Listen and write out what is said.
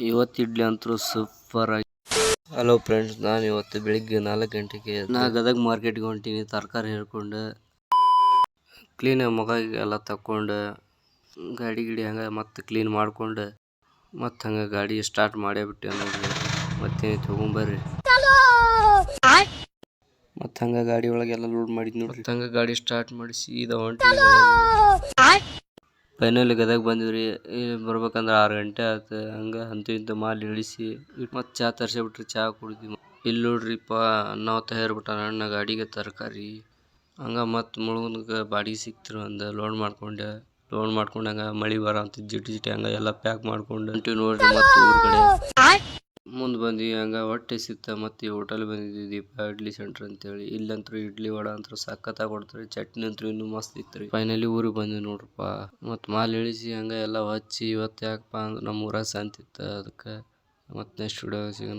ಇವತ್ತು ಇಡ್ಲಿ ಅಂತೂ ಸೂಪರ್ ಆಗಿ. ಹಲೋ ಫ್ರೆಂಡ್ಸ್, ನಾನು ಇವತ್ತು ಬೆಳಿಗ್ಗೆ 4 ಗಂಟೆಗೆ ಗದಗ ಮಾರ್ಕೆಟ್ಗೆ ಹೊಂಟೀನಿ. ತರಕಾರಿ ಹೇಳ್ಕೊಂಡು ಕ್ಲೀನಾಗಿ ಮುಖ ಎಲ್ಲ ತಕ್ಕೊಂಡು ಗಾಡಿ ಹಂಗೆ ಮತ್ತೆ ಕ್ಲೀನ್ ಮಾಡ್ಕೊಂಡು ಮತ್ತೆ ಹಂಗೆ ಗಾಡಿ ಸ್ಟಾರ್ಟ್ ಮಾಡೇ ಬಿಟ್ಟೆ ನೋಡ್ರಿ. ಮತ್ತೆ ತಗೊಂಬರ್ರಿ. ಮತ್ತೆ ಹಂಗೆ ಗಾಡಿ ಒಳಗೆಲ್ಲ ಲೋಡ್ ಮಾಡಿದ್ ನೋಡ್ರಿ. ಹಂಗೆ ಗಾಡಿ ಸ್ಟಾರ್ಟ್ ಮಾಡಿ ಸೀದಾ ಹೊಂಟಿ. ಫೈನಲಿ ಗದಗ ಬಂದಿವ್ರಿ. ಬರ್ಬೇಕಂದ್ರೆ 6 ಗಂಟೆ ಆಯ್ತು. ಹಂಗೆ ಇಂತ ಮಾಲ್ ಇಳಿಸಿ ಮತ್ತೆ ಚಾ ತರ್ಸಿಬಿಟ್ರಿ. ಚಾ ಕುಡಿದ್ವಿ. ಇಲ್ಲಿ ನೋಡ್ರಿಪ್ಪ, ನಾವು ತಯಾರ್ಬಿಟ್ಟ ಅಣ್ಣ ಗಾಡಿಗೆ ತರಕಾರಿ. ಹಂಗೆ ಮತ್ತೆ ಮುಳುಗನ್ಗೆ ಬಾಡಿಗೆ ಸಿಕ್ತಿರು ಒಂದು ಲೋಡ್ ಮಾಡ್ಕೊಂಡಂಗ ಮಳಿ ಬರ ಅಂತ ಜಿಟಿ ಹಂಗೆ ಎಲ್ಲ ಪ್ಯಾಕ್ ಮಾಡ್ಕೊಂಡು ನೋಡ್ರಿ. ಮತ್ತೆ ಊರ್ ಕಡೆ ಮುಂದೆ ಬಂದ್ವಿ. ಹಂಗೆ ಹೊಟ್ಟೆ ಸಿಕ್ತ. ಮತ್ತೆ ಹೋಟೆಲ್ ಬಂದಿದ್ವಿ, ದೀಪ ಇಡ್ಲಿ ಸೆಂಟರ್ ಅಂತೇಳಿ. ಇಲ್ಲಂತೂ ಇಡ್ಲಿ ವಡ ಅಂತ ಸಖತ್ತಾಗಿ ಕೊಡ್ತಾರೆ. ಚಟ್ನಿ ಅಂತೂ ಇನ್ನೂ ಮಸ್ತ್ ಇತ್ತು. ಫೈನಲಿ ಊರಿಗೆ ಬಂದ್ವಿ ನೋಡ್ರಪ್ಪ. ಮತ್ತೆ ಮಾಲ್ ಇಳಿಸಿ ಹಂಗೆ ಎಲ್ಲ ಹಚ್ಚಿ ಇವತ್ತು ಯಾಕಪ್ಪ ಅಂದ್ರೆ ನಮ್ಮ ಊರಾಗ ಸಂತಿತ್ತು. ಅದಕ್ಕೆ ಮತ್ತೆ ನೆಕ್ಸ್ಟ್ ವಿಡಿಯೋ ಸಿಗೋಣ.